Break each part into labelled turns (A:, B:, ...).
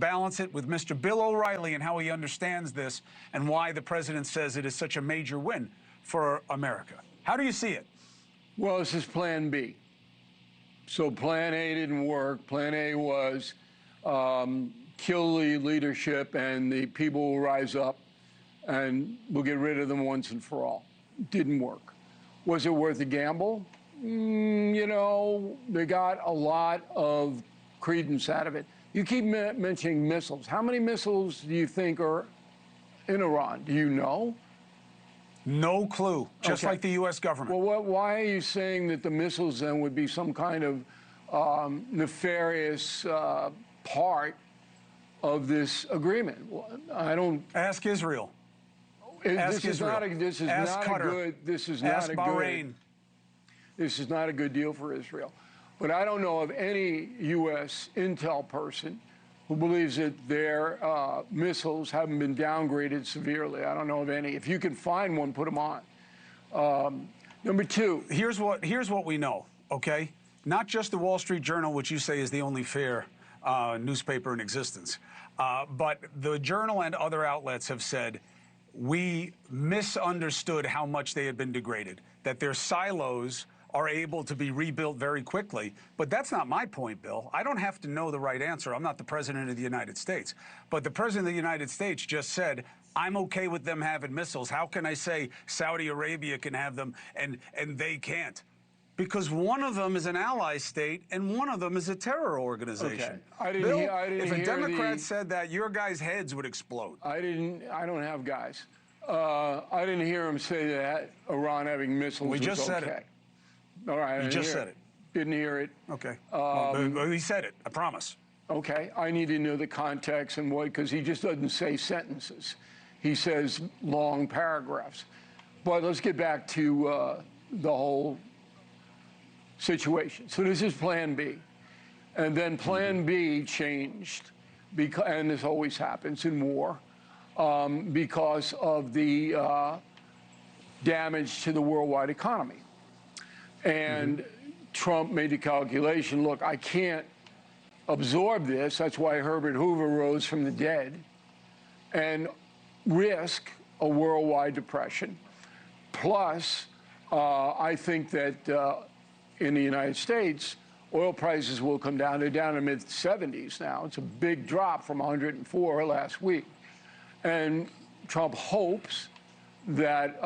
A: balance it with Mr. Bill O'Reilly and how he understands this and why the president says it is such a major win for America. How do you see it?
B: Well, this is Plan B. So Plan A didn't work. Plan A was kill the leadership and the people will rise up and we'll get rid of them once and for all. Didn't work. Was it worth a gamble? You know, they got a lot of credence out of it. You keep mentioning missiles. How many missiles do you think are in Iran? Do you know?
A: No clue, just
B: Okay.
A: like the U.S. government.
B: Well, why are you saying that the missiles then would be some kind of nefarious part of this agreement? I don't.
A: Ask Israel. Ask Israel.
B: This is
A: Ask
B: not
A: Qatar.
B: a good. This is
A: Ask
B: not a
A: Bahrain.
B: good. This is not a good deal for Israel. But I don't know of any U.S. intel person who believes that their missiles haven't been downgraded severely. I don't know of any. If you can find one, put them on. Number two.
A: Here's what we know, okay? Not just the Wall Street Journal, which you say is the only fair newspaper in existence, but the Journal and other outlets have said we misunderstood how much they had been degraded, that their silos are able to be rebuilt very quickly. But that's not my point, Bill. I don't have to know the right answer. I'm not the president of the United States. But the president of the United States just said, I'm okay with them having missiles. How can I say Saudi Arabia can have them and they can't? Because one of them is an ally state and one of them is a terror organization.
B: Okay.
A: Bill,
B: if
A: a Democrat said that, your guys' heads would explode.
B: I don't have guys. I didn't hear him say that Iran having missiles
A: We just
B: was
A: said
B: okay.
A: it.
B: All right.
A: You just said it.
B: Didn't hear it.
A: Okay. Well, he said it. I promise.
B: Okay. I need to know the context and what, because he just doesn't say sentences. He says long paragraphs. But let's get back to the whole situation. So this is Plan B. And then Plan B changed, because, and this always happens in war, because of the damage to the worldwide economy. And Trump made the calculation, look, I can't absorb this. That's why Herbert Hoover rose from the dead and risk a worldwide depression. Plus, I think that in the United States, oil prices will come down. They're down in the mid-70s now. It's a big drop from 104 last week. And Trump hopes that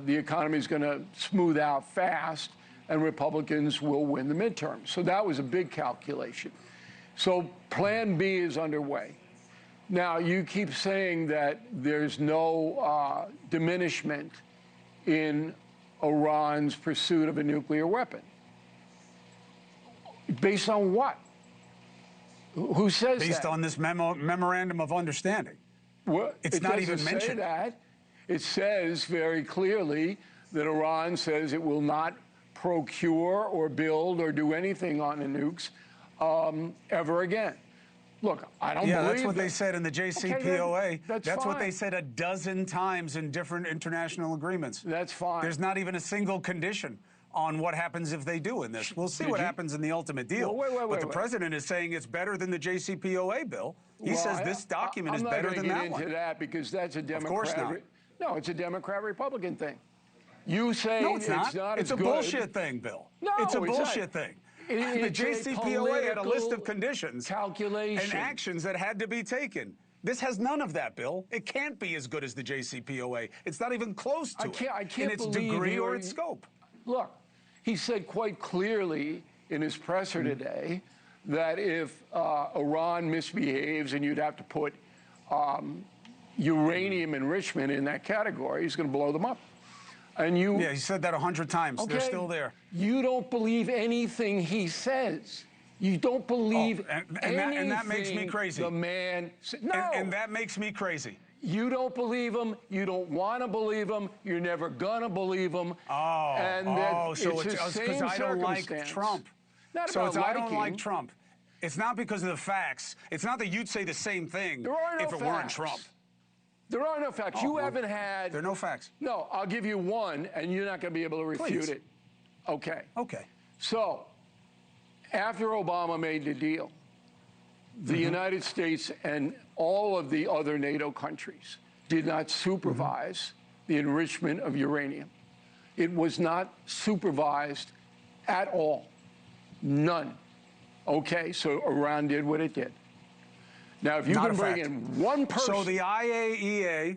B: the economy is going to smooth out fast and Republicans will win the midterms. So that was a big calculation. So Plan B is underway. Now, you keep saying that there's no diminishment in Iran's pursuit of a nuclear weapon. Based on what? Who says that?
A: Based on this memorandum of understanding.
B: Well,
A: it's not even mentioned.
B: Say that. It says very clearly that Iran says it will not procure or build or do anything on the nukes ever again. Look, I don't believe
A: that's what they said in the JCPOA.
B: Okay, that's
A: what
B: fine.
A: they said a dozen times in different international agreements.
B: That's fine.
A: There's not even a single condition on what happens if they do in this. We'll see what happens in the ultimate deal.
B: Well,
A: but the president is saying it's better than the JCPOA bill. He says this document is better than that one.
B: I'm not going to get into that because that's a Democrat.
A: Of course not.
B: No, it's a Democrat-Republican thing. You say
A: no, it's not.
B: It's
A: a bullshit thing, Bill.
B: No,
A: it's a bullshit thing. The JCPOA had a list of conditions and actions that had to be taken. This has none of that, Bill. It can't be as good as the JCPOA. It's not even close to it in its degree or its scope.
B: Look, he said quite clearly in his presser today that if Iran misbehaves and you'd have to put uranium enrichment in that category, he's going to blow them up. And
A: yeah, he said that 100 times.
B: Okay.
A: They're still there.
B: You don't believe anything he says. You don't believe anything.
A: And that makes me crazy.
B: The man said. No.
A: And that makes me crazy.
B: You don't believe him. You don't want to believe him. You're never gonna believe him.
A: So it's because I don't like Trump.
B: Not
A: so
B: about
A: it's
B: liking.
A: I don't like Trump. It's not because of the facts. It's not that you'd say the same thing if it weren't Trump.
B: There are no facts. You haven't had.
A: There are no facts.
B: No, I'll give you one, and you're not going to be able to refute it. Okay.
A: Okay.
B: So, after Obama made the deal, the United States and all of the other NATO countries did not supervise the enrichment of uranium. It was not supervised at all. None. Okay, so Iran did what it did. Now, if you
A: Not
B: can
A: a
B: bring
A: fact.
B: in one person.
A: So the IAEA,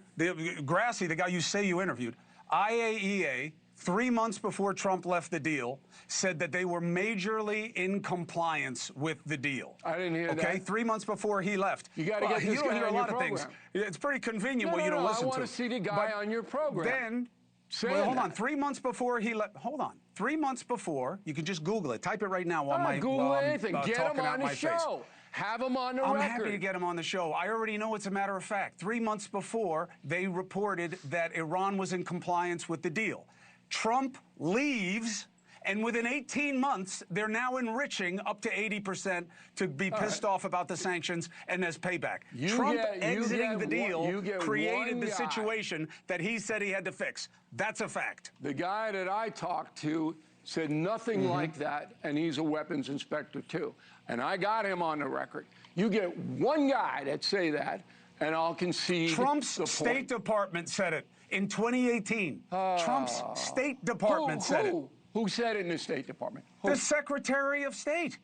A: Grassi, the guy you say you interviewed, IAEA, 3 months before Trump left the deal, said that they were majorly in compliance with the deal.
B: I didn't hear that.
A: Okay, 3 months before he left.
B: You got to get this
A: you don't
B: guy
A: hear a
B: on
A: lot
B: your
A: of things.
B: program.
A: It's pretty convenient
B: No,
A: when you don't listen
B: I want
A: to.
B: to see the guy on your program.
A: Then, well, hold on. 3 months before he left. Hold on. 3 months before, you can just Google it. Type it right now while
B: Google
A: I'm,
B: anything. Get him
A: talking out
B: on the
A: my face.
B: show. Have him on the
A: I'm
B: record.
A: happy to get him on the show. I already know it's a matter of fact. 3 months before, they reported that Iran was in compliance with the deal. Trump leaves, and within 18 months, they're now enriching up to 80% to be pissed off about the sanctions and as payback. Trump exiting the deal created the situation that he said he had to fix. That's a fact.
B: The guy that I talked to said nothing like that, and he's a weapons inspector too. And I got him on the record. You get one guy that say that, and I'll concede
A: Trump's
B: the point.
A: State Department said it in 2018. Trump's State Department said it.
B: Who said it in the State Department? Who?
A: The Secretary of State.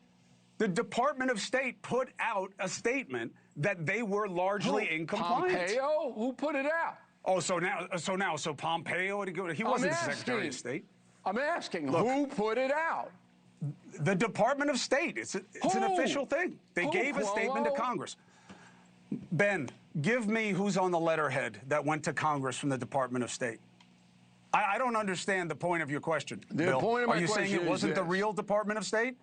A: The Department of State put out a statement that they were largely in compliance.
B: Pompeo? Who put it out?
A: Oh, so Pompeo, he wasn't the Secretary of State.
B: I'm asking,
A: Look,
B: who put it out?
A: The Department of State. It's an official thing. They gave a statement to Congress. Ben, give me who's on the letterhead that went to Congress from the Department of State. I don't understand the point of your question, Bill.
B: Point of my
A: Are you saying it wasn't the real Department of State?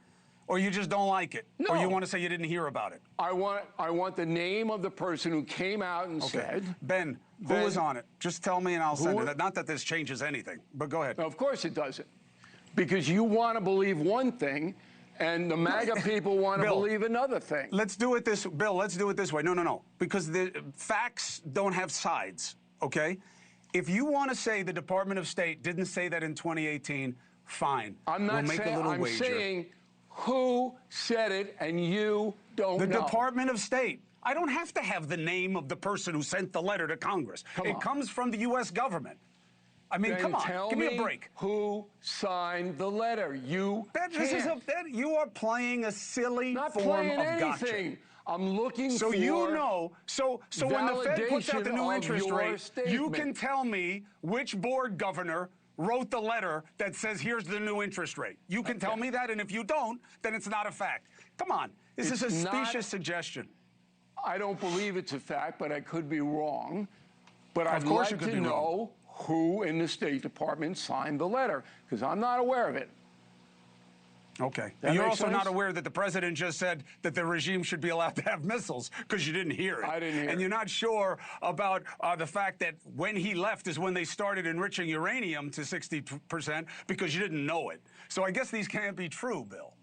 A: Or you just don't like it?
B: No.
A: Or you want to say you didn't hear about it?
B: I want the name of the person who came out and said.
A: Ben, who was on it? Just tell me and I'll send it. Not that this changes anything, but go ahead.
B: Of course it doesn't. Because you want to believe one thing, and the MAGA people want to believe another thing.
A: Let's do it this, Bill, let's do it this way. No. Because the facts don't have sides, okay? If you want to say the Department of State didn't say that in 2018, fine.
B: I'm not
A: we'll make
B: saying,
A: a little
B: I'm
A: wager.
B: saying who said it, and you don't know.
A: The Department of State. I don't have to have the name of the person who sent the letter to Congress. It comes from the U.S. government. I mean, come on, give me a break.
B: Who signed the letter? You
A: you are playing a silly
B: Not
A: form
B: playing
A: of
B: anything.
A: gotcha.
B: I'm looking
A: So
B: for
A: you know, so when the Fed puts out the new
B: validation
A: interest
B: of your
A: rate, you
B: statement.
A: can tell me which board governor wrote the letter that says here's the new interest rate. You can tell me that, and if you don't, then it's not a fact. Come on, this is a specious suggestion.
B: I don't believe it's a fact, but I could be wrong. But I'd
A: course
B: like
A: you could
B: to
A: be wrong.
B: know who in the State Department signed the letter, because I'm not aware of it.
A: Okay.
B: That
A: And you're
B: makes
A: also not
B: sense?
A: aware that the president just said that the regime should be allowed to have missiles because you didn't hear it.
B: I didn't hear
A: And
B: it.
A: you're not sure about the fact that when he left is when they started enriching uranium to 60% because you didn't know it. So I guess these can't be true, Bill.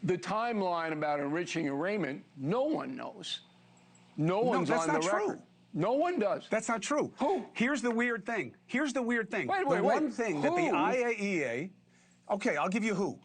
B: The timeline about enriching uranium, no one knows. No one's
A: that's
B: on
A: not
B: the
A: true.
B: record. No one does.
A: That's not true.
B: Who?
A: Here's the weird thing.
B: Wait,
A: The
B: wait.
A: one thing that the
B: Who?
A: IAEA, okay, I'll give you who.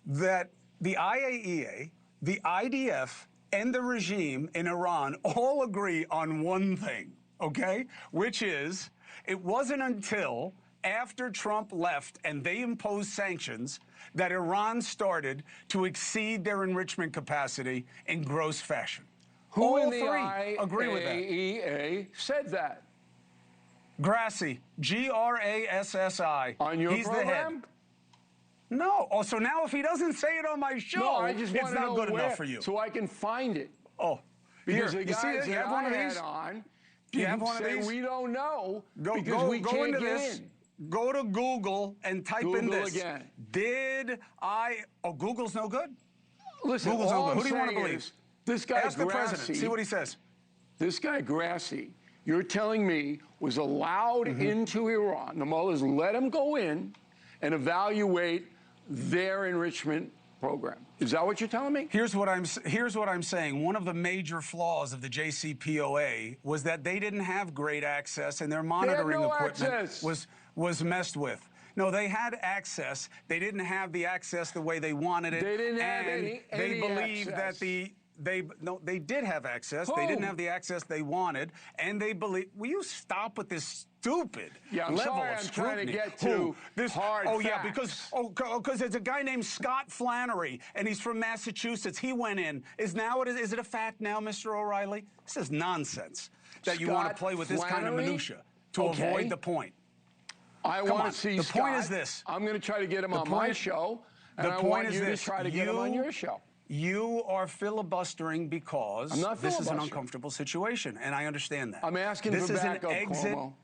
A: That the IAEA, the IDF, and the regime in Iran all agree on one thing, okay? Which is, it wasn't until after Trump left and they imposed sanctions that Iran started to exceed their enrichment capacity in gross fashion.
B: Who
A: all
B: in the
A: three agree with that.
B: IAEA said that?
A: Grassi, Grassi.
B: On your
A: He's the head.
B: program?
A: No. Oh, so now if he doesn't say it on my show,
B: No, I just
A: it's
B: want to
A: not
B: know
A: good
B: where,
A: enough for you.
B: so I can find it.
A: Oh,
B: Because
A: here,
B: the
A: you see
B: guys
A: it? You
B: that
A: have one
B: I
A: of
B: had
A: these?
B: on
A: You have one of
B: say
A: these?
B: we don't know
A: Go
B: we can't
A: into
B: get
A: this.
B: in.
A: Go to Google and type in
B: Google
A: this.
B: again.
A: Oh, Google's no good?
B: Listen,
A: Google's
B: all
A: no good.
B: I'm
A: Who do you want to
B: saying
A: believe?
B: is, this guy
A: Ask the president.
B: Grassi,
A: See what he says.
B: this guy Grassi, you're telling me, was allowed into Iran. The mullahs let him go in and evaluate their enrichment program. Is that what you're telling me?
A: Here's what I'm saying. One of the major flaws of the JCPOA was that they didn't have great access, and their monitoring equipment was messed with. No, they had access. They didn't have the access the way they wanted it.
B: They didn't have
A: and
B: any
A: they believed
B: access.
A: that they did have access.
B: Who?
A: They didn't have the access they wanted, and they believe. Will you stop with this stupid
B: I'm
A: level
B: sorry,
A: of
B: I'm
A: scrutiny?
B: trying to get to hard
A: yeah,
B: facts.
A: because there's a guy named Scott Flannery, and he's from Massachusetts. He went in. Is it a fact now, Mr. O'Reilly? This is nonsense that you want to play with this kind of
B: Flannery?
A: minutia to
B: Okay.
A: avoid the point.
B: I
A: Come
B: want
A: on.
B: to see
A: The
B: Scott.
A: point is this.
B: I'm going to try to get him on my show, and
A: The
B: I
A: point
B: want
A: is
B: you
A: this.
B: to try to get him on your show.
A: You are filibustering because
B: I'm not
A: this is an
B: filibustering.
A: uncomfortable situation, and I understand that.
B: I'm asking
A: this
B: for
A: is
B: backup,
A: an exit.
B: Cuomo.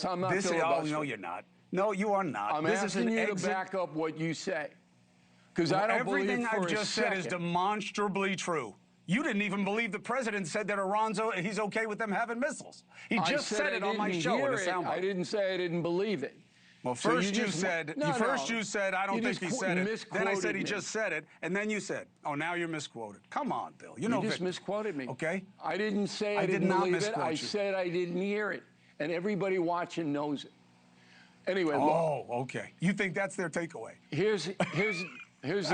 B: I'm not
A: Oh,
B: filibustering.
A: no, you're not. No, you are not.
B: I'm
A: this
B: asking
A: is an
B: you
A: exit.
B: to back up what you say, because I don't believe
A: Everything
B: for
A: I've
B: a
A: just said is
B: second.
A: demonstrably true. You didn't even believe the president said that he's okay with them having missiles. He
B: I
A: just said
B: I
A: it on my
B: didn't
A: show
B: hear
A: in the
B: it.
A: soundbite.
B: I didn't say I didn't believe it.
A: Well,
B: So
A: first you
B: just-
A: said
B: No,
A: you said I don't
B: You
A: think
B: just
A: he said it. Then I said
B: misquoted
A: he
B: me.
A: just said it, and then you said, "Oh, now you're misquoted." Come on, Bill. You know
B: You just
A: Victor.
B: misquoted me.
A: Okay.
B: I didn't say I
A: I did
B: didn't
A: not
B: believe it.
A: misquote
B: I
A: you.
B: said I didn't hear it, and everybody watching knows it. Anyway, look,
A: Oh, okay. You think that's their takeaway?
B: here's the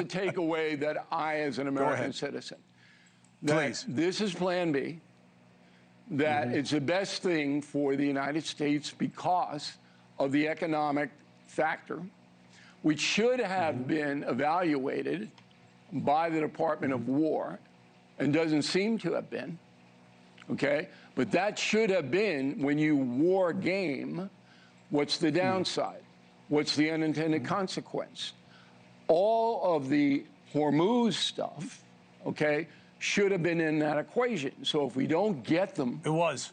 B: takeaway that I, as an American
A: ahead.
B: citizen, that
A: Please.
B: this is Plan B. That it's the best thing for the United States because of the economic factor, which should have been evaluated by the Department of War and doesn't seem to have been, okay? But that should have been, when you war game, what's the downside? What's the unintended consequence? All of the Hormuz stuff, okay, should have been in that equation. So if we don't get them,
A: It was.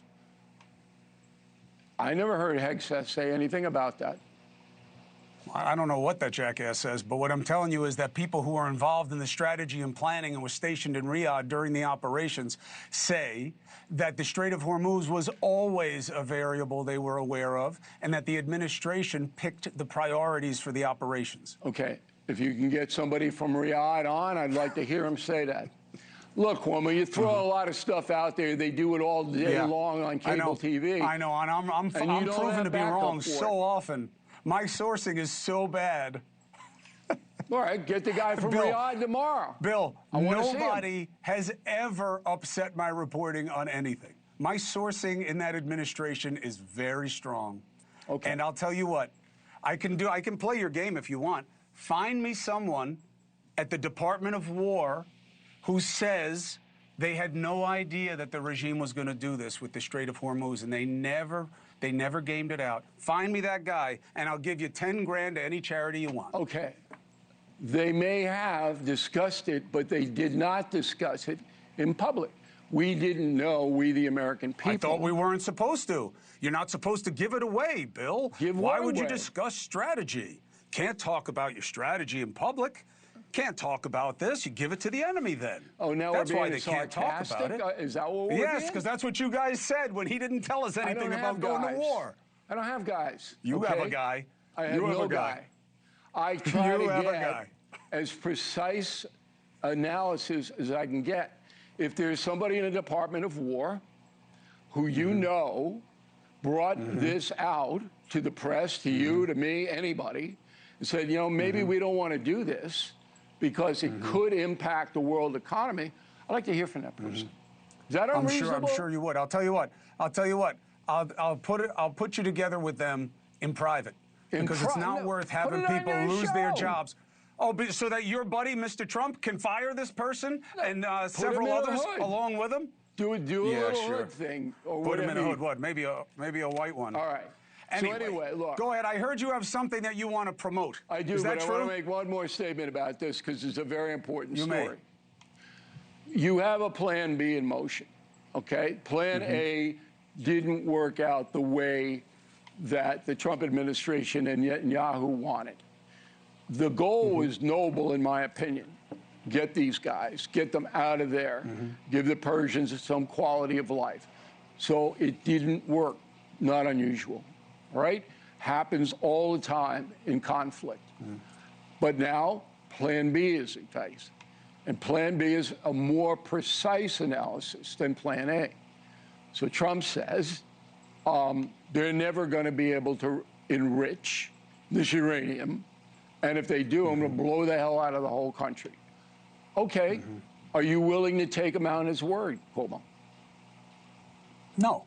B: I never heard Hegseth say anything about that.
A: I don't know what that jackass says, but what I'm telling you is that people who are involved in the strategy and planning and were stationed in Riyadh during the operations say that the Strait of Hormuz was always a variable they were aware of, and that the administration picked the priorities for the operations.
B: Okay, if you can get somebody from Riyadh on, I'd like to hear him say that. Look, Cuomo, you throw a lot of stuff out there. They do it all day long on cable TV.
A: I know, and I'm
B: And you don't
A: proven
B: have
A: to be
B: backup
A: wrong
B: for
A: so
B: it.
A: often. My sourcing is so bad.
B: All right, get the guy from
A: Bill,
B: Riyadh tomorrow.
A: Bill,
B: I wanna see him.
A: nobody has ever upset my reporting on anything. My sourcing in that administration is very strong.
B: Okay.
A: And I'll tell you what, I can play your game if you want. Find me someone at the Department of War who says they had no idea that the regime was going to do this with the Strait of Hormuz, and they never gamed it out. Find me that guy, and I'll give you 10 grand to any charity you want.
B: Okay. They may have discussed it, but they did not discuss it in public. We didn't know, we the American people.
A: I thought we weren't supposed to. You're not supposed to give it away, Bill. Why would you
B: away?
A: discuss strategy? Can't talk about your strategy in public. Can't talk about this. You give it to the enemy then.
B: Oh, now
A: that's
B: we're
A: why
B: being
A: they can't talk about
B: sarcastic?
A: it.
B: Is that what we're
A: Yes,
B: being?
A: because that's what you guys said when he didn't tell us
B: I
A: anything
B: don't
A: about
B: have
A: going to
B: guys.
A: war.
B: I don't have guys.
A: You
B: okay?
A: have a guy.
B: I have
A: You have
B: no
A: a guy.
B: I try
A: You
B: to
A: have a
B: get
A: guy.
B: as precise analysis as I can get. If there's somebody in the Department of War who you know brought this out to the press, to you, to me, anybody, and said, you know, maybe we don't want to do this because it could impact the world economy, I'd like to hear from that person. Is that unreasonable?
A: I'm sure you would. I'll tell you what. I'll put you together with them in private because it's not worth having
B: put it on
A: people
B: your
A: lose their
B: show.
A: jobs. Oh, so that your buddy, Mr. Trump, can fire this person and
B: him
A: several
B: in the
A: others
B: hood.
A: along with him?
B: Do a
A: Yeah,
B: little
A: sure.
B: hood thing. Or
A: Put him
B: whatever
A: in a
B: you-
A: hood. What? Maybe a white one.
B: All right.
A: Anyway,
B: look.
A: Go ahead. I heard you have something that you want to promote.
B: I do,
A: Is that
B: but I
A: true?
B: want to make one more statement about this because it's a very important
A: You may.
B: story. You have a Plan B in motion, okay? Plan A didn't work out the way that the Trump administration and Netanyahu wanted. The goal was noble, in my opinion. Get these guys, get them out of there, give the Persians some quality of life. So it didn't work, not unusual, right? Happens all the time in conflict. But now Plan B is in place. And Plan B is a more precise analysis than Plan A. So Trump says they're never going to be able to enrich this uranium. And if they do, I'm going to blow the hell out of the whole country. Okay, Are you willing to take him on his word, Cuomo?
A: No.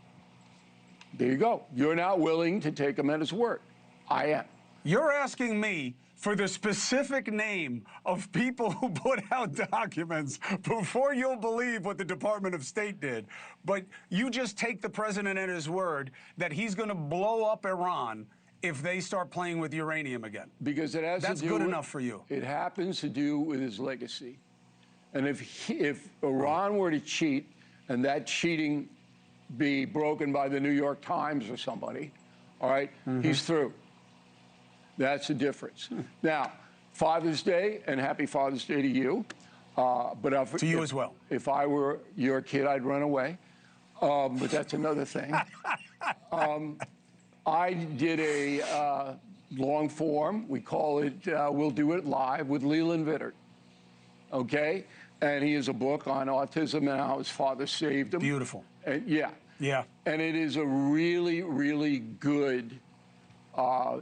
B: There you go. You're not willing to take him at his word. I am.
A: You're asking me for the specific name of people who put out documents before you'll believe what the Department of State did. But you just take the president at his word that he's going to blow up Iran if they start playing with uranium again.
B: Because it has
A: That's
B: to do
A: good
B: with,
A: enough for you.
B: It happens to do with his legacy. And if Iran were to cheat and that cheating be broken by the New York Times or somebody, all right, he's through. That's the difference. Now, Father's Day, and happy Father's Day to you.
A: To you as well.
B: If I were your kid, I'd run away. But that's another thing. I did a long form. We call it We'll Do It Live with Leland Vittert. Okay? And he has a book on autism and how his father saved him.
A: Beautiful.
B: And, yeah.
A: Yeah.
B: And it is a really, really good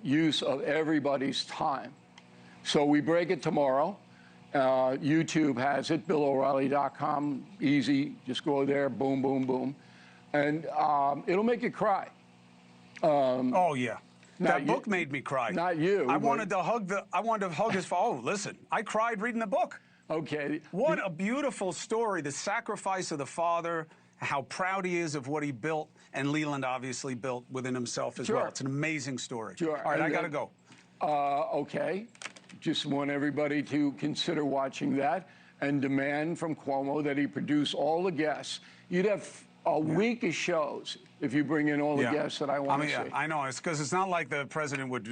B: use of everybody's time. So we break it tomorrow. YouTube has it, BillO'Reilly.com, easy. Just go there, boom, boom, boom. And it'll make you cry.
A: Oh, yeah. That book made me cry.
B: Not you.
A: I wanted to hug his father. Oh, listen, I cried reading the book.
B: Okay.
A: What a beautiful story. The sacrifice of the father, how proud he is of what he built, and Leland obviously built within himself as well. It's an amazing story.
B: Sure.
A: All right, I got to go.
B: Okay. Just want everybody to consider watching that and demand from Cuomo that he produce all the guests. You'd have a week of shows if you bring in all the guests that I want to see.
A: I know. It's because it's not like the president would,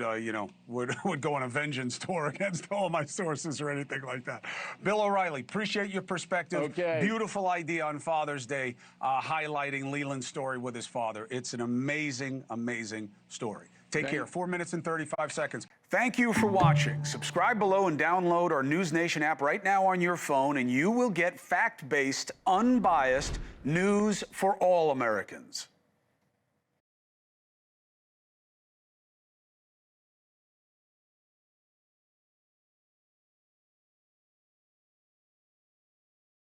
A: would go on a vengeance tour against all my sources or anything like that. Bill O'Reilly, appreciate your perspective.
B: Okay.
A: Beautiful idea on Father's Day, highlighting Leland's story with his father. It's an amazing, amazing story. Take care. 4 minutes and 35 seconds. Thank you for watching. Subscribe below and download our NewsNation app right now on your phone, and you will get fact-based, unbiased news for all Americans.